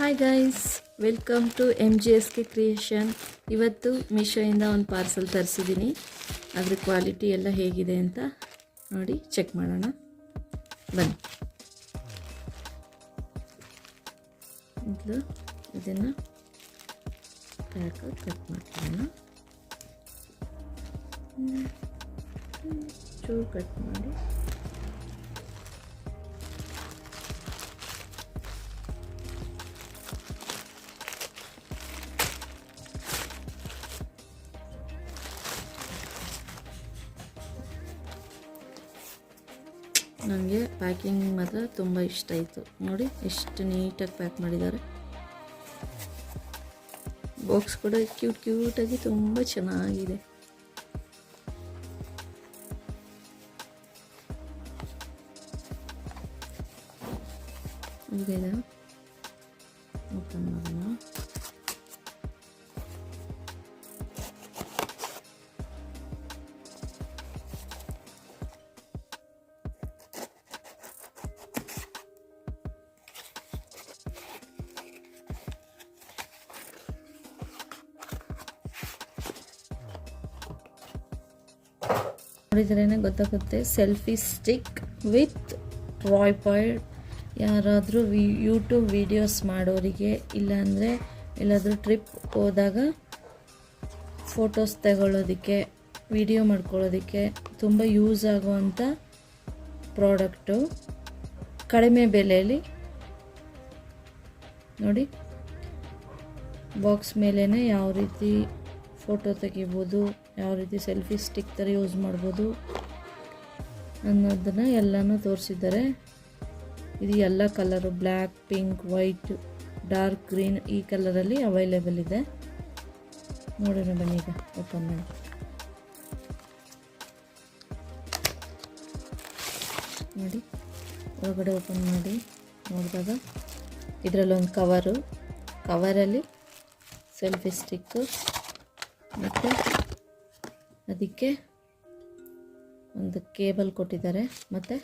Hi guys, welcome to MGSK creation. ಇವತ್ತು ಮೀಶೋಯಿಂದ ಒಂದು ಪಾರ್ಸಲ್ ತರಿಸಿದ್ದೀನಿ. ಅದ್ರ ಕ್ವಾಲಿಟಿ ಎಲ್ಲ ಹೇಗಿದೆ ಅಂತ ನೋಡಿ ಚೆಕ್ ಮಾಡೋಣ ಬನ್ನಿ. ಇದನ್ನು ಪ್ಯಾಕ್ ಕಟ್ ಮಾಡ್ಕೊಳ್ಳೋಣ. ಚೂರು ಕಟ್ ಮಾಡಿ ನನಗೆ ಪ್ಯಾಕಿಂಗ್ ಮಾತ್ರ ತುಂಬ ಇಷ್ಟ ಆಯಿತು. ನೋಡಿ ಎಷ್ಟು ನೀಟಾಗಿ ಪ್ಯಾಕ್ ಮಾಡಿದ್ದಾರೆ. ಬಾಕ್ಸ್ ಕೂಡ ಕ್ಯೂಟಾಗಿ ತುಂಬ ಚೆನ್ನಾಗಿದೆ. ಈಗ ಓಪನ್ ಮಾಡೋಣ. ನೋಡಿದ್ರೇ ಗೊತ್ತಾಗುತ್ತೆ, ಸೆಲ್ಫಿ ಸ್ಟಿಕ್ ವಿತ್ ಟ್ರೈಪಾಡ್. ಯಾರಾದರೂ ಯೂಟ್ಯೂಬ್ ವೀಡಿಯೋಸ್ ಮಾಡೋರಿಗೆ, ಇಲ್ಲಾಂದರೆ ಎಲ್ಲಾದರೂ ಟ್ರಿಪ್ ಹೋದಾಗ ಫೋಟೋಸ್ ತಗೊಳ್ಳೋದಕ್ಕೆ, ವಿಡಿಯೋ ಮಾಡ್ಕೊಳ್ಳೋದಕ್ಕೆ ತುಂಬ ಯೂಸ್ ಆಗುವಂಥ ಪ್ರಾಡಕ್ಟು. ಕಡಿಮೆ ಬೆಲೆಯಲ್ಲಿ ನೋಡಿ, ಬಾಕ್ಸ್ ಮೇಲೇ ಯಾವ ರೀತಿ ಫೋಟೋ ತೆಗಿಬೋದು, ಯಾವ ರೀತಿ ಸೆಲ್ಫಿ ಸ್ಟಿಕ್ ಥರ ಯೂಸ್ ಮಾಡ್ಬೋದು ಅನ್ನೋದನ್ನು ಎಲ್ಲನೂ ತೋರಿಸಿದ್ದಾರೆ. ಇದು ಎಲ್ಲ colour, black, pink, white, dark green, ಈ ಕಲರಲ್ಲಿ ಅವೈಲೇಬಲ್ ಇದೆ. ನೋಡೋಣ ಬನ್ನಿ, ಈಗ ಓಪನ್ ಮಾಡಿ. ನೋಡಿ, ಒಳಗಡೆ ಓಪನ್ ಮಾಡಿ ನೋಡಿದಾಗ ಇದರಲ್ಲೊಂದು ಕವರಲ್ಲಿ ಸೆಲ್ಫಿ ಸ್ಟಿಕ್ಕು, ಮತ್ತು ಅದಕ್ಕೆ ಒಂದು ಕೇಬಲ್ ಕೊಟ್ಟಿದ್ದಾರೆ, ಮತ್ತು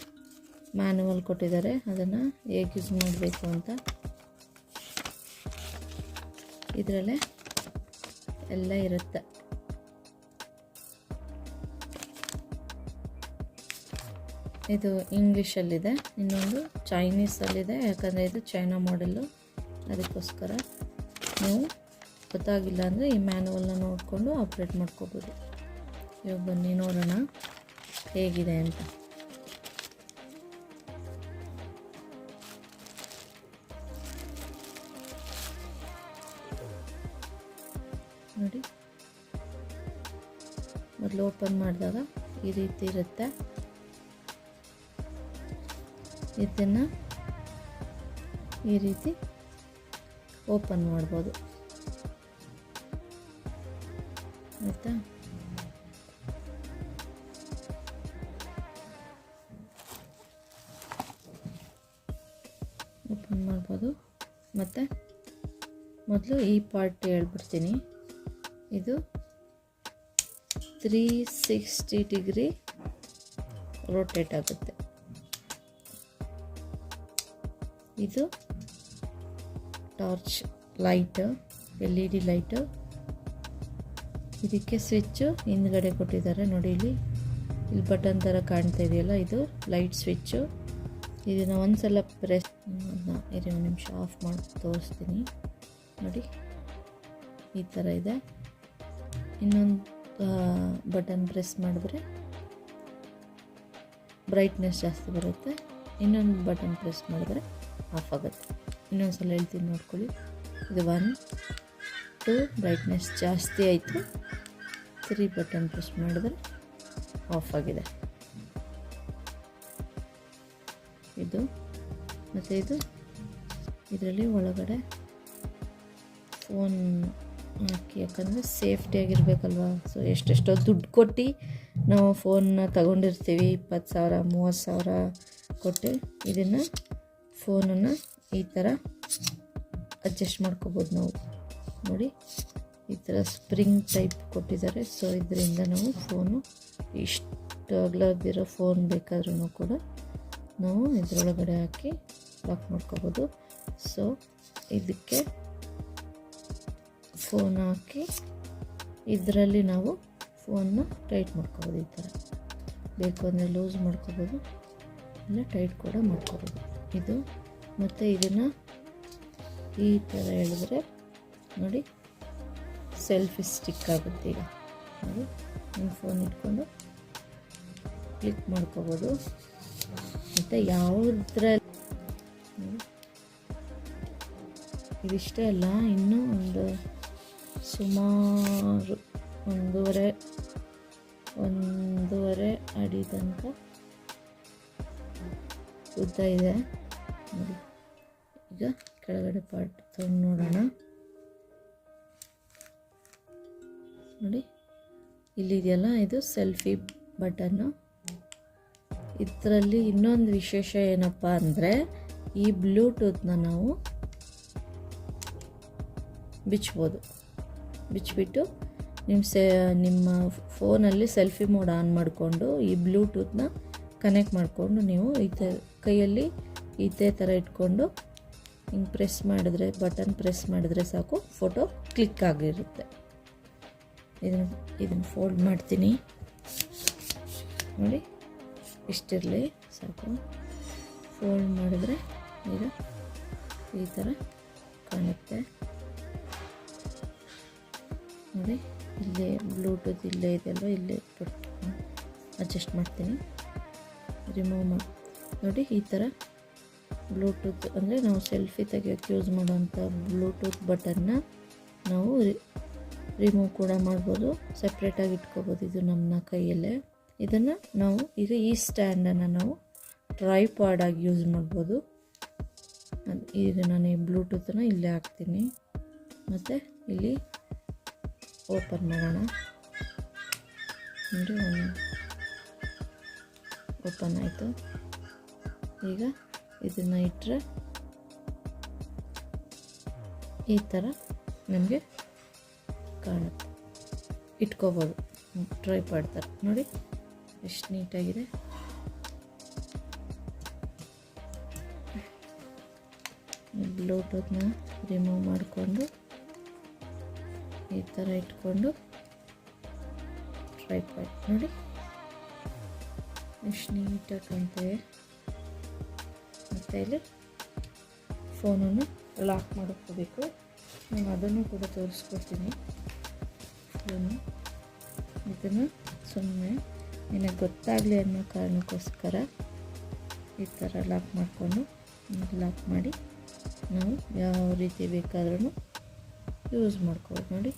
ಮ್ಯಾನುವಲ್ ಕೊಟ್ಟಿದ್ದಾರೆ, ಅದನ್ನು ಹೇಗೆ ಯೂಸ್ ಮಾಡಬೇಕು ಅಂತ. ಇದರಲ್ಲೇ ಎಲ್ಲ ಇರುತ್ತೆ. ಇದು ಇಂಗ್ಲೀಷಲ್ಲಿದೆ, ಇನ್ನೊಂದು ಚೈನೀಸಲ್ಲಿದೆ. ಯಾಕಂದರೆ ಇದು ಚೈನಾ ಮಾಡೆಲ್ಲು, ಅದಕ್ಕೋಸ್ಕರ ನೀವು ಗೊತ್ತಾಗಿಲ್ಲ ಅಂದರೆ ಈ ಮ್ಯಾನುವಲ್ನ ನೋಡಿಕೊಂಡು ಆಪ್ರೇಟ್ ಮಾಡ್ಕೋಬೋದು. ಇವಾಗ ಬನ್ನಿ ನೋಡೋಣ ಹೇಗಿದೆ ಅಂತ. ನೋಡಿ, ಮೊದಲು ಓಪನ್ ಮಾಡಿದಾಗ ಈ ರೀತಿ ಇರುತ್ತೆ. ಇದನ್ನು ಈ ರೀತಿ ಓಪನ್ ಮಾಡ್ಬೋದು, ಆಯಿತಾ? ಓಪನ್ ಮಾಡ್ಬೋದು. ಮತ್ತು ಮೊದಲು ಈ ಪಾರ್ಟ್ ಹೇಳ್ಬಿಡ್ತೀನಿ. ಇದು 360 ಡಿಗ್ರಿ ರೋಟೇಟ್ ಆಗುತ್ತೆ. ಇದು ಟಾರ್ಚ್ ಲೈಟ್, LED ಲೈಟು. ಇದಕ್ಕೆ ಸ್ವಿಚ್ಚು ಹಿಂದ್ಗಡೆ ಕೊಟ್ಟಿದ್ದಾರೆ. ನೋಡಿ, ಇಲ್ಲಿ ಬಟನ್ ಥರ ಕಾಣ್ತಾ ಇದೆಯಲ್ಲ, ಇದು ಲೈಟ್ ಸ್ವಿಚ್ಚು. ಇದನ್ನು ಒಂದು ಸಲ ಪ್ರೆಸ್ ಒಂದು ನಿಮಿಷ ಆಫ್ ಮಾಡಿ ತೋರಿಸ್ತೀನಿ. ನೋಡಿ, ಈ ಥರ ಇದೆ. ಇನ್ನೊಂದು ಬಟನ್ ಪ್ರೆಸ್ ಮಾಡಿದ್ರೆ ಬ್ರೈಟ್ನೆಸ್ ಜಾಸ್ತಿ ಬರುತ್ತೆ, ಇನ್ನೊಂದು ಬಟನ್ ಪ್ರೆಸ್ ಮಾಡಿದ್ರೆ ಆಫ್ ಆಗುತ್ತೆ. ಇನ್ನೊಂದು ಸಲ ಹೇಳ್ತೀನಿ ನೋಡ್ಕೊಳ್ಳಿ. ಇದು 1, 2 ಬ್ರೈಟ್ನೆಸ್ ಜಾಸ್ತಿ ಆಯಿತು, 3 ಬಟನ್ ಪ್ರೆಸ್ ಮಾಡಿದ್ರೆ ಆಫ್ ಆಗಿದೆ. ಇದು ಮತ್ತು ಇದರಲ್ಲಿ ಒಳಗಡೆ ಫೋನ್ ಹಾಕಿ, ಯಾಕಂದರೆ ಸೇಫ್ಟಿಯಾಗಿರ್ಬೇಕಲ್ವ. ಸೊ ಎಷ್ಟೆಷ್ಟೋ ದುಡ್ಡು ಕೊಟ್ಟು ನಾವು ಫೋನ್ನ ತಗೊಂಡಿರ್ತೀವಿ, 20,000 30,000 ಕೊಟ್ಟು. ಇದನ್ನು ಫೋನನ್ನು ಈ ಥರ ಅಡ್ಜಸ್ಟ್ ಮಾಡ್ಕೋಬೋದು ನಾವು. ನೋಡಿ, ಈ ಥರ ಸ್ಪ್ರಿಂಗ್ ಟೈಪ್ ಕೊಟ್ಟಿದ್ದಾರೆ. ಸೊ ಇದರಿಂದ ನಾವು ಫೋನು ಇಷ್ಟು ಅಗಲದಿರೋ ಫೋನ್ ಬೇಕಾದ್ರೂ ಕೂಡ ನಾವು ಇದರೊಳಗಡೆ ಹಾಕಿ ಲಾಕ್ ಮಾಡ್ಕೋಬೋದು. ಸೊ ಇದಕ್ಕೆ ಫೋನ್ ಹಾಕಿ ಇದರಲ್ಲಿ ನಾವು ಫೋನ್ನ ಟೈಟ್ ಮಾಡ್ಕೋಬೋದು. ಈ ಥರ ಬೇಕು ಅಂದರೆ ಲೂಸ್ ಮಾಡ್ಕೋಬೋದು, ಇಲ್ಲ ಟೈಟ್ ಕೂಡ ಮಾಡ್ಕೋಬೋದು. ಇದು ಮತ್ತು ಇದನ್ನು ಈ ಥರ ಹೇಳಿದ್ರೆ ನೋಡಿ ಸೆಲ್ಫಿ ಸ್ಟಿಕ್ ಆಗುತ್ತೆ. ಈಗ ನೋಡಿ ನಿಮ್ಮ ಫೋನ್ ಇಟ್ಕೊಂಡು ಕ್ಲಿಕ್ ಮಾಡ್ಕೋಬೋದು. ಮತ್ತು ಯಾವುದ್ರಲ್ಲಿ ಇದಿಷ್ಟೇ ಅಲ್ಲ, ಇನ್ನೂ ಒಂದು ಸುಮಾರು ಒಂದೂವರೆ ಅಡಿ ತನಕ ಉದ್ದ ಇದೆ ನೋಡಿ. ಈಗ ಕೆಳಗಡೆ ಪಾರ್ಟ್ ತೊಗೊಂಡು ನೋಡೋಣ. ನೋಡಿ ಇಲ್ಲಿದೆಯಲ್ಲ, ಇದು ಸೆಲ್ಫಿ ಬಟನ್ನು. ಇದರಲ್ಲಿ ಇನ್ನೊಂದು ವಿಶೇಷ ಏನಪ್ಪ ಅಂದರೆ ಈ ಬ್ಲೂಟೂತ್ನ ನಾವು ಬಿಚ್ಚಿಬಿಟ್ಟು ನಿಮ್ಮ ಫೋನಲ್ಲಿ ಸೆಲ್ಫಿ ಮೋಡ್ ಆನ್ ಮಾಡಿಕೊಂಡು ಈ ಬ್ಲೂಟೂತ್ನ ಕನೆಕ್ಟ್ ಮಾಡಿಕೊಂಡು ನೀವು ಕೈಯಲ್ಲಿ ಇದೇ ಥರ ಇಟ್ಕೊಂಡು ಹಿಂಗೆ ಬಟನ್ ಪ್ರೆಸ್ ಮಾಡಿದ್ರೆ ಸಾಕು, ಫೋಟೋ ಕ್ಲಿಕ್ ಆಗಿರುತ್ತೆ. ಇದನ್ನು ಫೋಲ್ಡ್ ಮಾಡ್ತೀನಿ ನೋಡಿ, ಇಷ್ಟಿರಲಿ ಸಾಕು. ಫೋಲ್ಡ್ ಮಾಡಿದ್ರೆ ಈಗ ಈ ಥರ ಕಾಣುತ್ತೆ ನೋಡಿ. ಇಲ್ಲೇ ಬ್ಲೂಟೂತ್ ಇಲ್ಲೇ ಇದೆಯಲ್ಲ, ಇಲ್ಲೇ ಅಡ್ಜಸ್ಟ್ ಮಾಡ್ತೀನಿ, ರಿಮೂವ್ ಮಾಡಿ ನೋಡಿ. ಈ ಥರ ಬ್ಲೂಟೂತ್ ಅಂದರೆ ನಾವು ಸೆಲ್ಫಿ ತೆಗಿಯೋಕ್ಕೆ ಯೂಸ್ ಮಾಡೋವಂಥ ಬ್ಲೂಟೂತ್ ಬಟನ್ನ ನಾವು ರಿಮೂವ್ ಕೂಡ ಮಾಡ್ಬೋದು, ಸಪ್ರೇಟಾಗಿ ಇಟ್ಕೋಬೋದು. ಇದು ನಮ್ಮ ಕೈಯಲ್ಲೇ. ಇದನ್ನು ನಾವು ಈಗ ಈ ಸ್ಟ್ಯಾಂಡನ್ನು ನಾವು ಟ್ರೈಪಾಡ್ ಆಗಿ ಯೂಸ್ ಮಾಡ್ಬೋದು. ಈಗ ನಾನು ಈ ಬ್ಲೂಟೂತನ್ನು ಇಲ್ಲೇ ಹಾಕ್ತೀನಿ. ಮತ್ತು ಇಲ್ಲಿ ಓಪನ್ ಮಾಡೋಣ ನೋಡಿ, ಓಪನ್ ಆಯಿತು. ಈಗ ಇದನ್ನು ಇಟ್ಟರೆ ಈ ಥರ ನಮಗೆ ಕಾಣುತ್ತೆ, ಇಟ್ಕೋಬೋದು ಟ್ರೈಪಾಡ್ ಥರ ನೋಡಿ, ಎಷ್ಟು ನೀಟಾಗಿದೆ. ಬ್ಲೂಟೂತ್ನ ರಿಮೂವ್ ಮಾಡಿಕೊಂಡು ಈ ಥರ ಇಟ್ಕೊಂಡು ಟ್ರೈಪಾಡ್ ನೋಡಿ ಎಷ್ಟು ನೀಟಾಗಿ ಕಾಣ್ತೇವೆ. ಮತ್ತು ಇಲ್ಲಿ ಫೋನನ್ನು ಲಾಕ್ ಮಾಡ್ಕೋಬೇಕು. ನಾನು ಅದನ್ನು ಕೂಡ ತೋರಿಸ್ಕೊಡ್ತೀನಿ. ಇದನ್ನು ಸುಮ್ಮನೆ ನಿನಗೆ ಗೊತ್ತಾಗಲಿ ಅನ್ನೋ ಕಾರಣಕ್ಕೋಸ್ಕರ ಈ ಥರ ಲಾಕ್ ಮಾಡಿಕೊಂಡು ಲಾಕ್ ಮಾಡಿ ನಾವು ಯಾವ ರೀತಿ ಬೇಕಾದ್ರೂ ಯೂಸ್ ಮಾಡ್ಕೋಬೋದು ನೋಡಿ.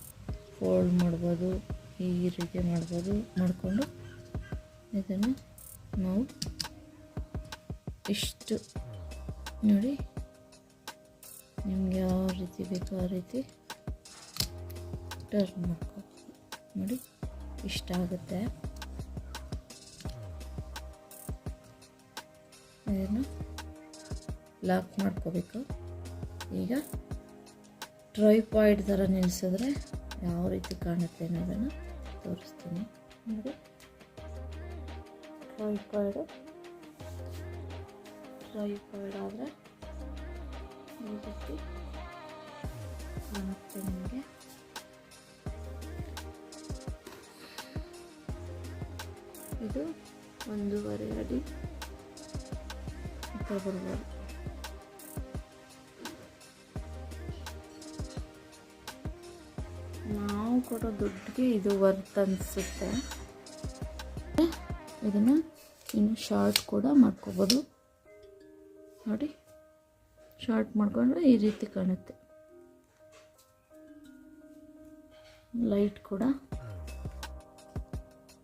ಫೋಲ್ಡ್ ಮಾಡ್ಬೋದು, ಈ ರೀತಿ ಮಾಡಿಕೊಂಡು ಇದನ್ನು ನಾವು ಇಷ್ಟು ನೋಡಿ, ನಿಮ್ಗೆ ಯಾವ ರೀತಿ ಬೇಕೋ ಆ ರೀತಿ ಟರ್ನ್ ಮಾಡ್ಕೋಬೋದು ನೋಡಿ, ಇಷ್ಟ ಆಗುತ್ತೆ. ಇದನ್ನು ಲಾಕ್ ಮಾಡ್ಕೋಬೇಕು. ಈಗ ಟ್ರೈಪಾಡ್ ಥರ ನಿಲ್ಲಿಸಿದ್ರೆ ಯಾವ ರೀತಿ ಕಾಣುತ್ತೆ ಅನ್ನೋದನ್ನು ತೋರಿಸ್ತೀನಿ ನೋಡಿ. ಟ್ರೈಪಾಡ್ ಆದರೆ ಈ ರೀತಿ ಕಾಣುತ್ತೆ ನಿಮಗೆ. ಇದು 1.5 ಅಡಿ ಬರ್ಬೋದು. ನಾವು ಕೊಡೋ ದುಡ್ಡಿಗೆ ಇದು ವರ್ತ್ ಅನಿಸುತ್ತೆ. ಇದನ್ನು ಇನ್ನು ಶಾರ್ಟ್ ಕೂಡ ಮಾಡ್ಕೋಬೋದು ನೋಡಿ. ಶಾರ್ಟ್ ಮಾಡಿಕೊಂಡ್ರೆ ಈ ರೀತಿ ಕಾಣುತ್ತೆ. ಲೈಟ್ ಕೂಡ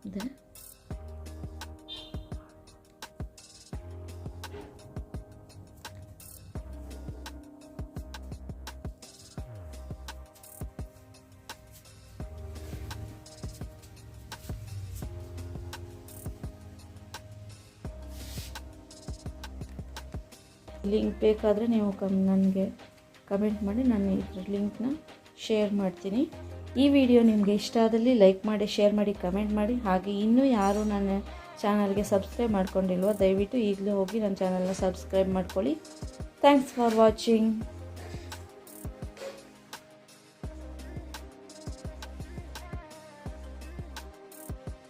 ಇದೆ. ಲಿಂಕ್ ಬೇಕಾದರೆ ನೀವು ನನಗೆ ಕಮೆಂಟ್ ಮಾಡಿ, ನಾನು ಇದ್ರ ಲಿಂಕ್ನ ಶೇರ್ ಮಾಡ್ತೀನಿ. ಈ ವಿಡಿಯೋ ನಿಮಗೆ ಇಷ್ಟ ಆದಲ್ಲಿ ಲೈಕ್ ಮಾಡಿ, ಶೇರ್ ಮಾಡಿ, ಕಮೆಂಟ್ ಮಾಡಿ. ಹಾಗೆ ಇನ್ನೂ ಯಾರು ನನ್ನ ಚಾನಲ್ಗೆ ಸಬ್ಸ್ಕ್ರೈಬ್ ಮಾಡ್ಕೊಂಡಿಲ್ವೋ ದಯವಿಟ್ಟು ಈಗಲೂ ಹೋಗಿ ನನ್ನ ಚಾನಲ್ನ ಸಬ್ಸ್ಕ್ರೈಬ್ ಮಾಡ್ಕೊಳ್ಳಿ. Thanks for watching.